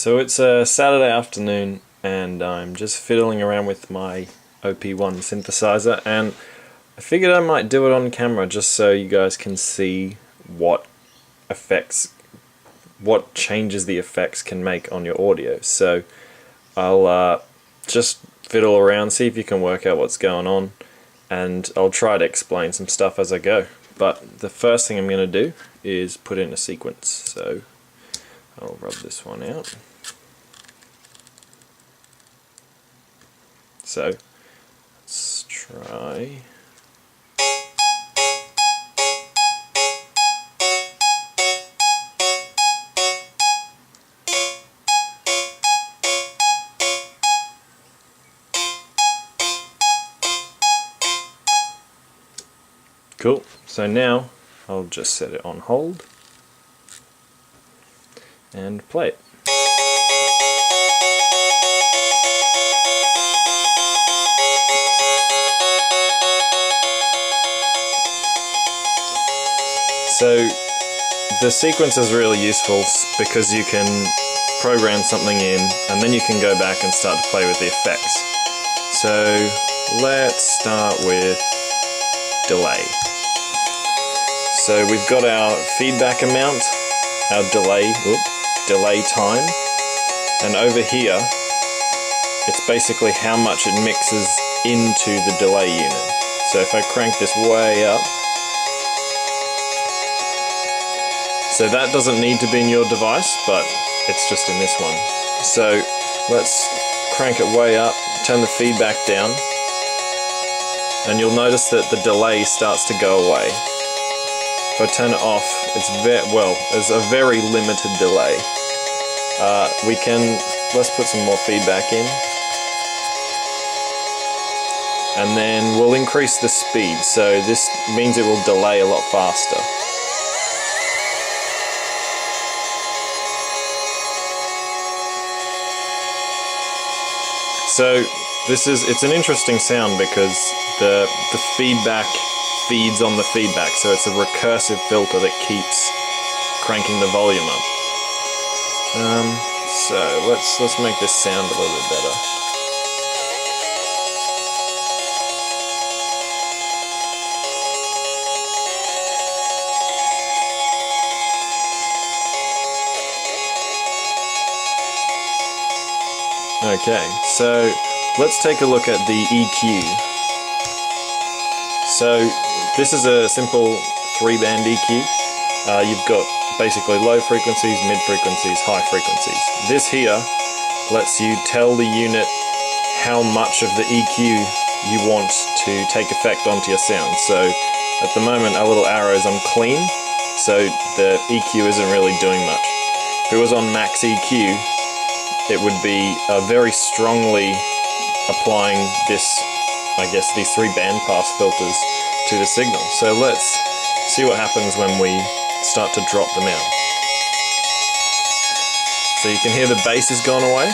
So it's a Saturday afternoon and I'm just fiddling around with my OP1 synthesizer, and I figured I might do it on camera just so you guys can see what changes the effects can make on your audio. So I'll just fiddle around, see if you can work out what's going on, and I'll try to explain some stuff as I go. But the first thing I'm going to do is put in a sequence. So I'll rub this one out. So let's try. Cool. So now I'll just set it on hold and play it. So the sequence is really useful because you can program something in and then you can go back and start to play with the effects. So let's start with delay. So we've got our feedback amount, our delay time, and over here it's basically how much it mixes into the delay unit. So if I crank this way up, so that doesn't need to be in your device, but it's just in this one. So let's crank it way up, turn the feedback down, and you'll notice that the delay starts to go away. If I turn it off, there's a very limited delay. Let's put some more feedback in, and then we'll increase the speed, so this means it will delay a lot faster. So it's an interesting sound because the feedback feeds on the feedback, so it's a recursive filter that keeps cranking the volume up. So let's make this sound a little bit better. Okay, so let's take a look at the EQ. So this is a simple 3-band EQ. You've got basically low frequencies, mid frequencies, high frequencies. This here lets you tell the unit how much of the EQ you want to take effect onto your sound. So at the moment our little arrows on clean, so the EQ isn't really doing much. If it was on max EQ, it would be very strongly applying these 3 bandpass filters to the signal. So let's see what happens when we start to drop them out. So you can hear the bass has gone away,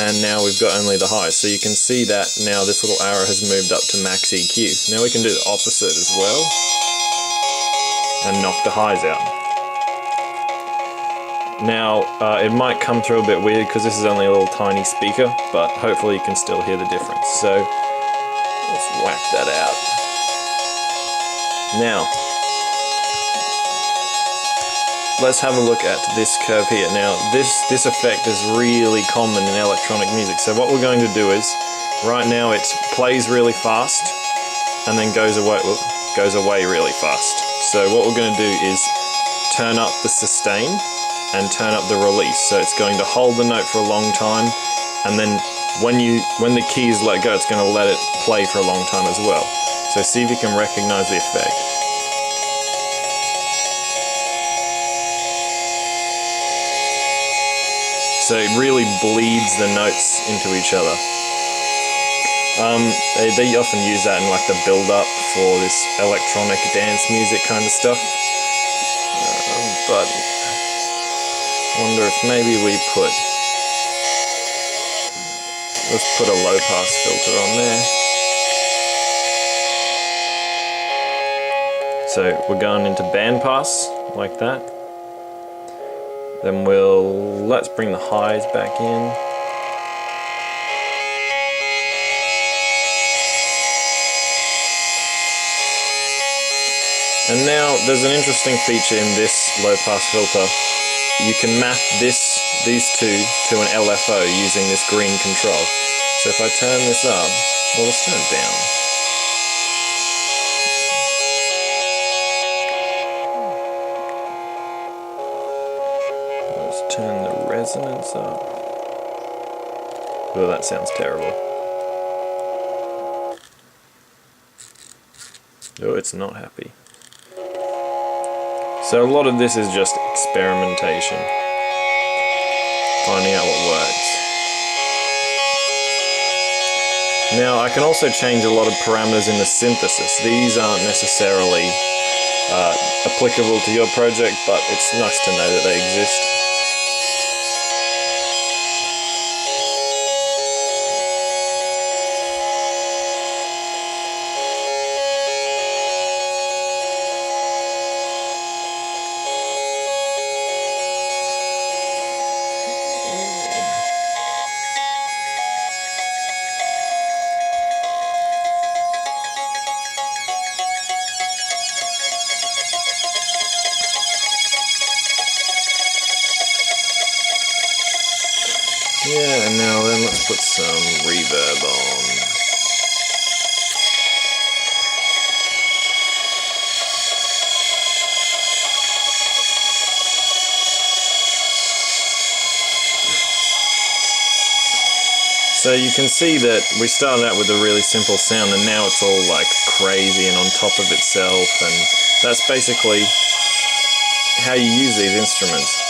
and now we've got only the highs. So you can see that now this little arrow has moved up to max EQ. Now we can do the opposite as well and knock the highs out. Now, it might come through a bit weird because this is only a little tiny speaker, but hopefully you can still hear the difference. So, let's whack that out. Now, let's have a look at this curve here. Now, this effect is really common in electronic music. So what we're going to do is, right now it plays really fast and then goes away really fast. So what we're going to do is turn up the sustain and turn up the release. So it's going to hold the note for a long time, and then when the key is let go, it's going to let it play for a long time as well. So see if you can recognize the effect. So it really bleeds the notes into each other. They often use that in like the build-up for this electronic dance music kind of stuff. But wonder if maybe let's put a low pass filter on there. So we're going into band pass like that. Then let's bring the highs back in. And now there's an interesting feature in this low pass filter. You can map these two to an LFO using this green control. So if I turn this up, well, let's turn it down. Let's turn the resonance up. Oh, that sounds terrible. Oh, it's not happy. So a lot of this is just experimentation, finding out what works. Now I can also change a lot of parameters in the synthesis. These aren't necessarily applicable to your project, but it's nice to know that they exist. Yeah, and now then let's put some reverb on. So you can see that we started out with a really simple sound and now it's all like crazy and on top of itself, and that's basically how you use these instruments.